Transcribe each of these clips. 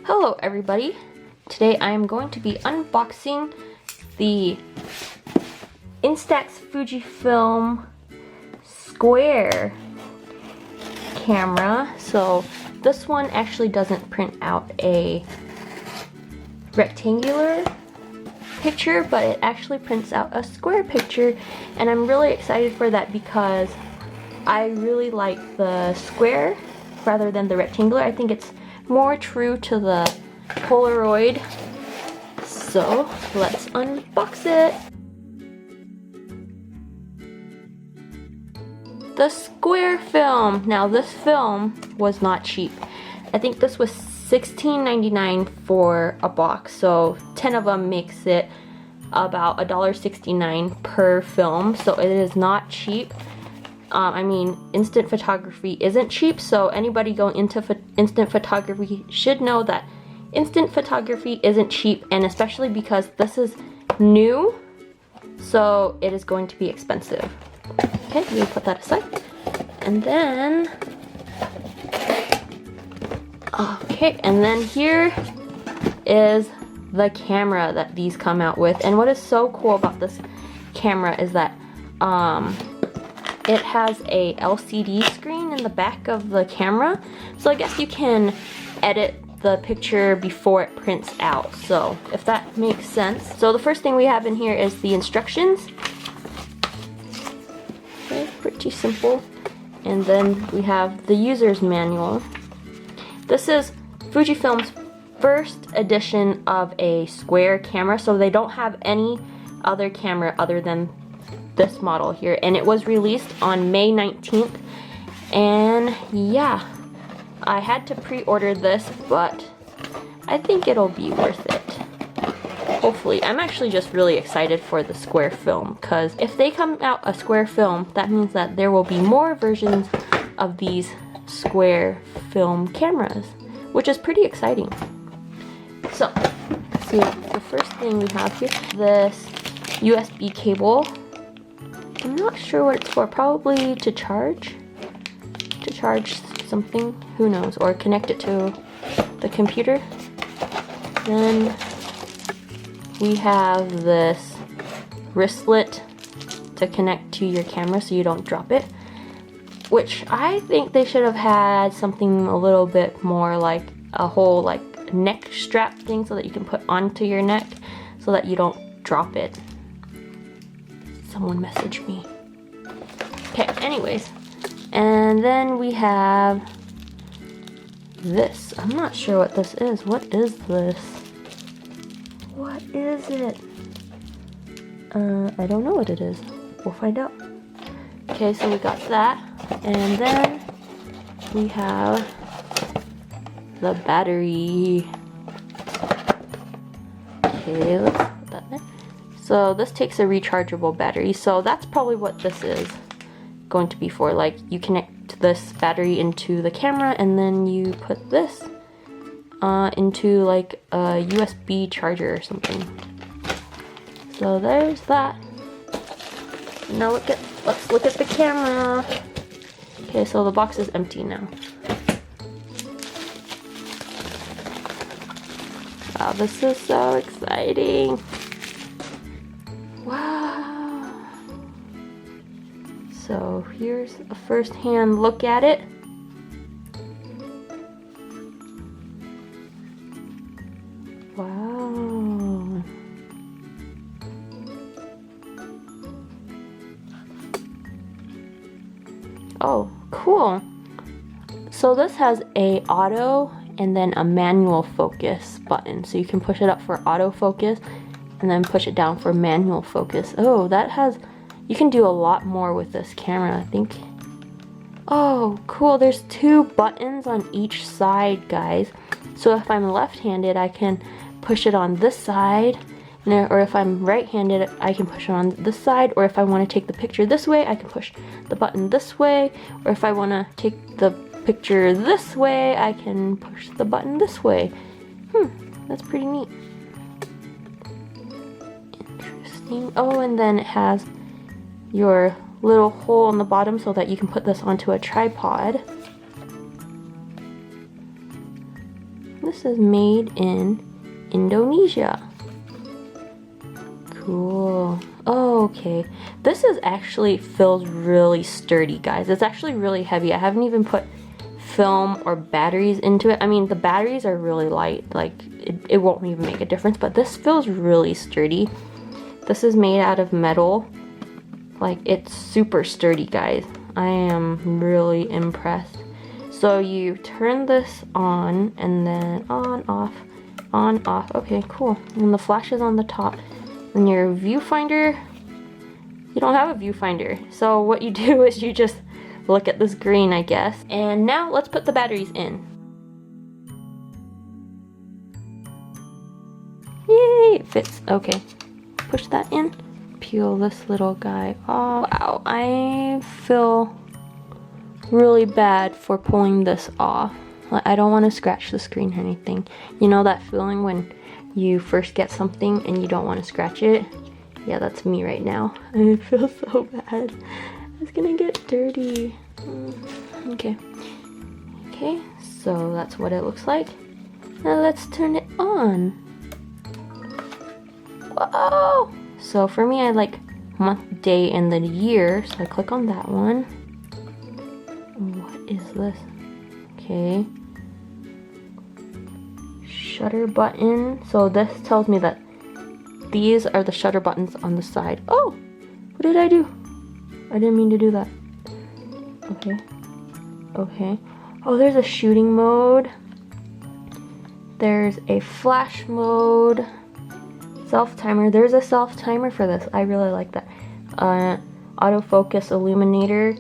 Hello everybody! Today I am going to be unboxing the Instax Fujifilm square camera. So this one actually doesn't print out a rectangular picture, but it actually prints out a square picture, and I'm really excited for that because I really like the square rather than the rectangular. I think it's more true to the Polaroid. So let's unbox it. The square film. Now this film was not cheap. I think this was $16.99 for a box, so 10 of them makes it about $1.69 per film, so it is not cheap. I mean, instant photography isn't cheap, so anybody going into instant photography should know that instant photography isn't cheap, and especially because this is new, so it is going to be expensive. Okay, we put that aside. And then, okay, and then here is the camera that these come out with. And what is so cool about this camera is that it has a LCD screen in the back of the camera, so I guess you can edit the picture before it prints out, so if that makes sense. So the first thing we have in here is the instructions. Okay, pretty simple. And then we have the user's manual. This is Fujifilm's first edition of a square camera, so they don't have any other camera other than this model here, and it was released on May 19th. And yeah, I had to pre-order this, but I think it'll be worth it. Hopefully. I'm actually just really excited for the square film, because if they come out a square film, that means that there will be more versions of these square film cameras, which is pretty exciting. So, let's see, the first thing we have here, this USB cable. I'm not sure what it's for, probably to charge something, who knows, or connect it to the computer. Then we have this wristlet to connect to your camera so you don't drop it, which I think they should have had something a little bit more like a whole like neck strap thing so that you can put onto your neck so that you don't drop it. Someone messaged me. Okay, anyways. And then we have this. I'm not sure what this is. What is this? What is it? I don't know what it is. We'll find out. Okay, so we got that. And then we have the battery. Okay, let's put that there. So this takes a rechargeable battery, so that's probably what this is going to be for. Like, you connect this battery into the camera and then you put this into like a USB charger or something. So there's that. Now let's look at the camera. Okay, so the box is empty now. Wow, this is so exciting. Wow. So here's a first-hand look at it. Wow. Oh, cool. So this has a auto and then a manual focus button. So you can push it up for autofocus and then push it down for manual focus. Oh, that has, you can do a lot more with this camera, I think. Oh, cool, there's two buttons on each side, guys. So if I'm left-handed, I can push it on this side, or if I'm right-handed, I can push it on this side, or if I want to take the picture this way, I can push the button this way, or if I want to take the picture this way, I can push the button this way. That's pretty neat. Oh, and then it has your little hole in the bottom so that you can put this onto a tripod. This is made in Indonesia. Cool. Oh, okay. This is actually feels really sturdy, guys. It's actually really heavy. I haven't even put film or batteries into it. I mean, the batteries are really light. Like, it won't even make a difference, but this feels really sturdy. This is made out of metal. Like, it's super sturdy, guys. I am really impressed. So you turn this on, and then on, off, on, off. Okay, cool. And the flash is on the top. And your viewfinder, you don't have a viewfinder. So what you do is you just look at the screen, I guess. And now let's put the batteries in. Yay, it fits. Okay, push that in. Peel this little guy off. Wow, I feel really bad for pulling this off. I don't want to scratch the screen or anything. You know that feeling when you first get something and you don't want to scratch it? Yeah, that's me right now. I feel so bad. It's gonna get dirty. Okay. Okay, so that's what it looks like. Now let's turn it on. Whoa! So for me, I like month, day, and the year. So I click on that one. What is this? Okay. Shutter button. So this tells me that these are the shutter buttons on the side. Oh! What did I do? I didn't mean to do that. Okay. Okay. Oh, there's a shooting mode. There's a flash mode. Self-timer. There's a self-timer for this. I really like that. Autofocus illuminator.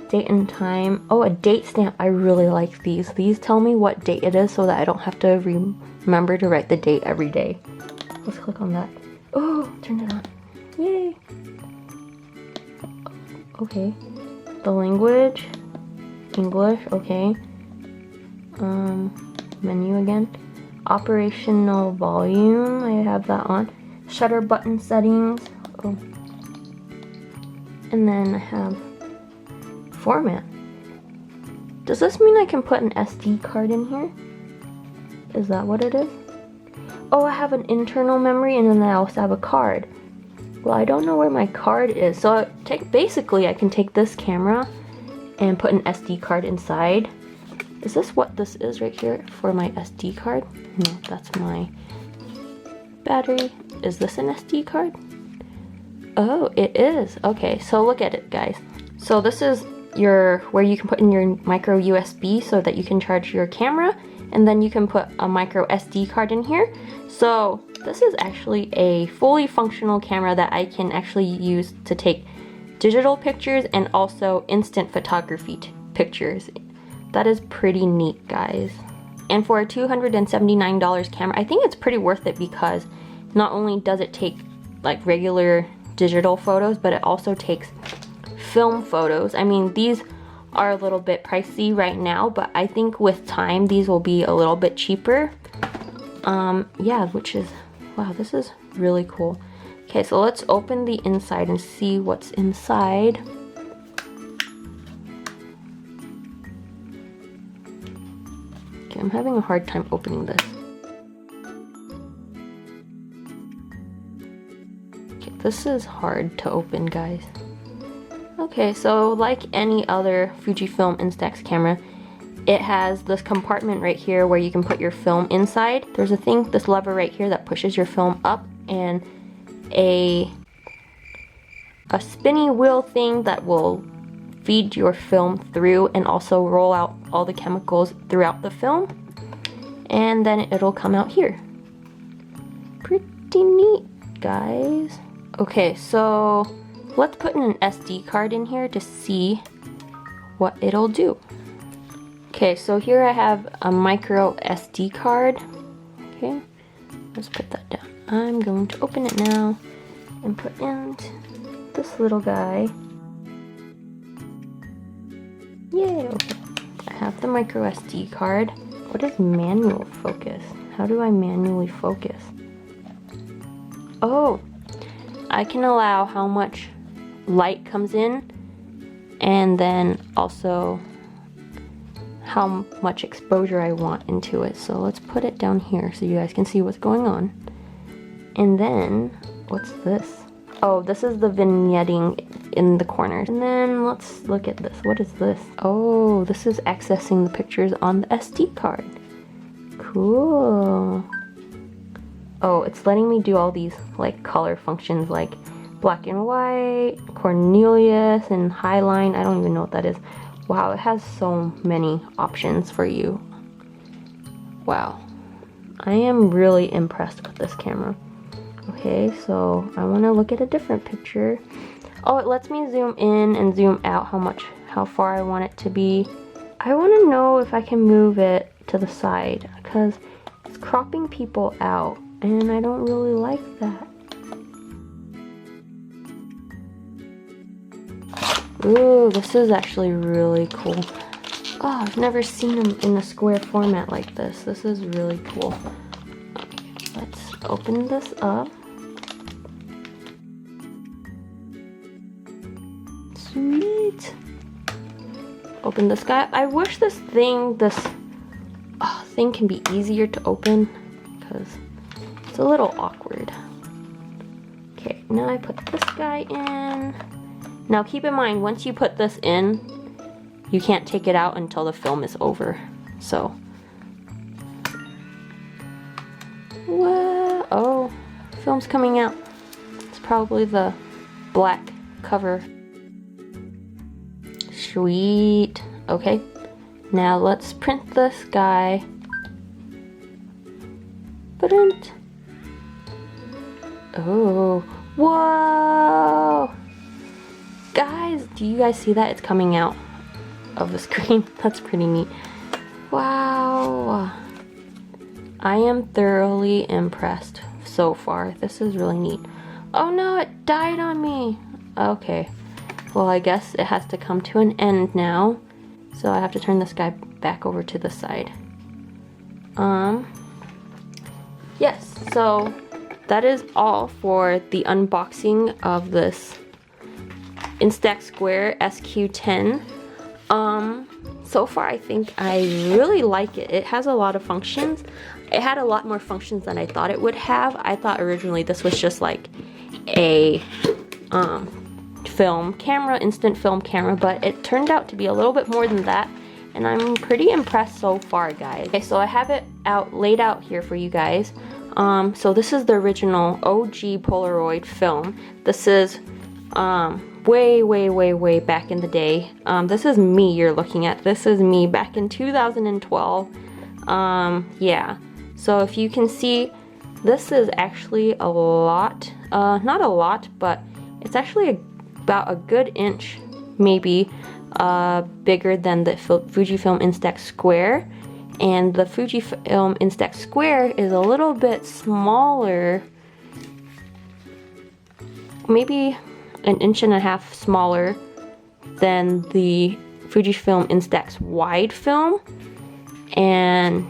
Date and time. Oh, a date stamp. I really like these. These tell me what date it is so that I don't have to remember to write the date every day. Let's click on that. Oh, turn it on. Yay. Okay. The language. English. Okay. Menu again. Operational volume. I have that on. Shutter button settings. Oh. And then I have format. Does this mean I can put an SD card in here? Is that what it is? Oh, I have an internal memory and then I also have a card. Well, I don't know where my card is. So basically I can take this camera and put an SD card inside. Is this what this is right here for my SD card? No, that's my battery. Is this an SD card? Oh, it is. Okay, so look at it, guys. So this is where you can put in your micro USB so that you can charge your camera, and then you can put a micro SD card in here. So this is actually a fully functional camera that I can actually use to take digital pictures and also instant photography pictures. That is pretty neat, guys. And for a $279 camera, I think it's pretty worth it because not only does it take like regular digital photos, but it also takes film photos. I mean, these are a little bit pricey right now, but I think with time these will be a little bit cheaper. Yeah, which is, wow, this is really cool. Okay, so let's open the inside and see what's inside. Okay, I'm having a hard time opening this. Okay, this is hard to open, guys. Okay, so like any other Fujifilm Instax camera, it has this compartment right here where you can put your film inside. There's a thing, this lever right here that pushes your film up, and a spinny wheel thing that will feed your film through and also roll out all the chemicals throughout the film. And then it'll come out here. Pretty neat, guys. Okay, so let's put in an SD card in here to see what it'll do. Okay, so here I have a micro SD card. Okay, let's put that down. I'm going to open it now and put in this little guy. Yay, okay. I have the micro SD card. What is manual focus? How do I manually focus? Oh, I can allow how much light comes in, and then also how much exposure I want into it. So let's put it down here so you guys can see what's going on. And then, what's this? Oh, this is the vignetting in the corners. And then let's look at this. What is this? Oh, this is accessing the pictures on the SD card. Cool. Oh, it's letting me do all these like color functions like black and white, Cornelius, and highline. I don't even know what that is. Wow, it has so many options for you. Wow. I am really impressed with this camera. Okay, so I want to look at a different picture. Oh, it lets me zoom in and zoom out how far I want it to be. I want to know if I can move it to the side because it's cropping people out and I don't really like that. Ooh, this is actually really cool. Oh, I've never seen them in a square format like this. This is really cool. Okay, let's open this up. Sweet. Open this guy. I wish this thing can be easier to open because it's a little awkward. Okay, now I put this guy in. Now keep in mind, once you put this in, you can't take it out until the film is over. So, what? Oh, film's coming out. It's probably the black cover. Sweet. Okay, now let's print this guy. Print. Oh, whoa! Guys, do you guys see that? It's coming out of the screen. That's pretty neat. Wow. I am thoroughly impressed so far. This is really neat. Oh no, it died on me. Okay. Well, I guess it has to come to an end now. So I have to turn this guy back over to the side. Yes, so that is all for the unboxing of this Instax Square SQ10. So far I think I really like it. It has a lot of functions. It had a lot more functions than I thought it would have. I thought originally this was just like a film camera, instant film camera, but it turned out to be a little bit more than that, and I'm pretty impressed so far, guys. Okay, so I have it laid out here for you guys. So this is the original OG Polaroid film. This is way back in the day. This is me you're looking at. This is me back in 2012. Yeah, so if you can see, this is actually a lot, not a lot, but it's actually about a good inch, maybe, bigger than the Fujifilm Instax Square. And the Fujifilm Instax Square is a little bit smaller, maybe an inch and a half smaller than the Fujifilm Instax wide film. And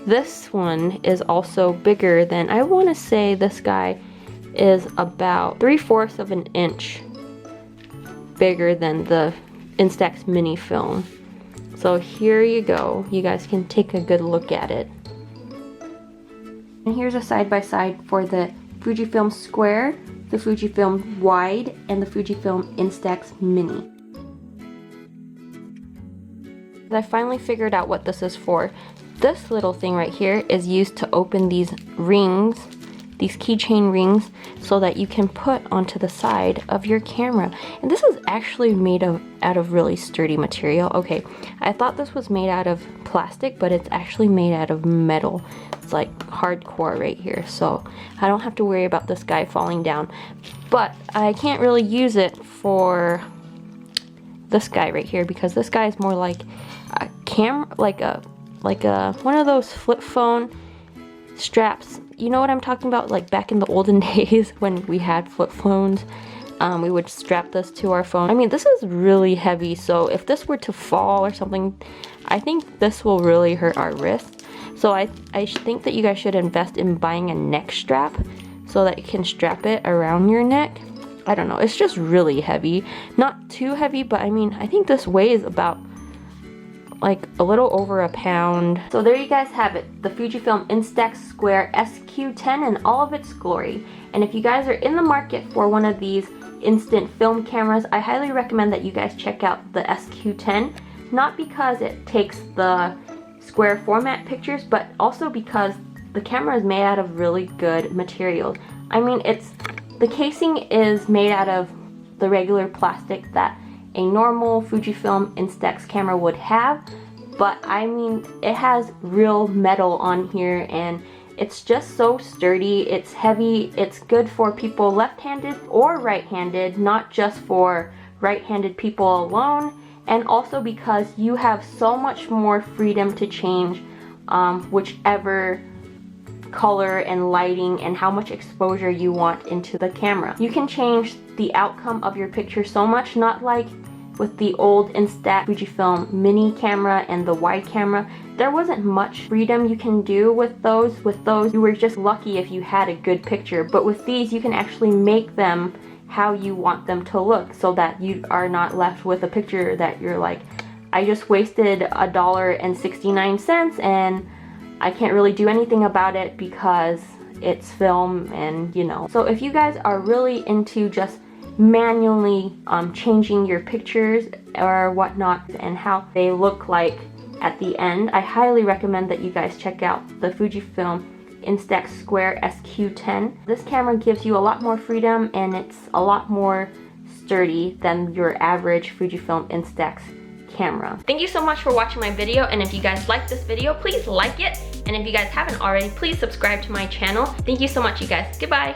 this one is also bigger than, I want to say this guy is about 3/4 of an inch bigger than the Instax mini film. So here you go. You guys can take a good look at it. And here's a side-by-side for the Fujifilm Square, the Fujifilm Wide, and the Fujifilm Instax Mini. I finally figured out what this is for. This little thing right here is used to open these rings, these keychain rings, so that you can put onto the side of your camera. And this is actually made out of really sturdy material. Okay, I thought this was made out of plastic, but it's actually made out of metal. It's like hardcore right here, so I don't have to worry about this guy falling down. But I can't really use it for this guy right here because this guy is more like a camera, like a one of those flip phone straps. You know what I'm talking about? Like back in the olden days when we had flip phones, we would strap this to our phone. I mean, this is really heavy, so if this were to fall or something, I think this will really hurt our wrist. So I think that you guys should invest in buying a neck strap so that you can strap it around your neck. I don't know, it's just really heavy. Not too heavy, but I mean, I think this weighs about like a little over a pound. So there you guys have it, the Fujifilm Instax Square SQ10 in all of its glory. And if you guys are in the market for one of these instant film cameras, I highly recommend that you guys check out the SQ10. Not because it takes the square format pictures, but also because the camera is made out of really good materials. I mean, the casing is made out of the regular plastic that a normal Fujifilm Instax camera would have, but I mean, it has real metal on here, and it's just so sturdy, it's heavy, it's good for people left-handed or right-handed, not just for right-handed people alone, and also because you have so much more freedom to change whichever color and lighting and how much exposure you want into the camera. You can change the outcome of your picture so much, not like with the old Instax Fujifilm mini camera and the wide camera. There wasn't much freedom you can do with those. With those, you were just lucky if you had a good picture. But with these, you can actually make them how you want them to look, so that you are not left with a picture that you're like, I just wasted $1.69 and I can't really do anything about it because it's film, and you know. So if you guys are really into just manually changing your pictures or whatnot and how they look like at the end, I highly recommend that you guys check out the Fujifilm Instax Square SQ10. This camera gives you a lot more freedom, and it's a lot more sturdy than your average Fujifilm Instax camera. Thank you so much for watching my video, and if you guys liked this video, please like it, and if you guys haven't already, please subscribe to my channel. Thank you so much, you guys. Goodbye.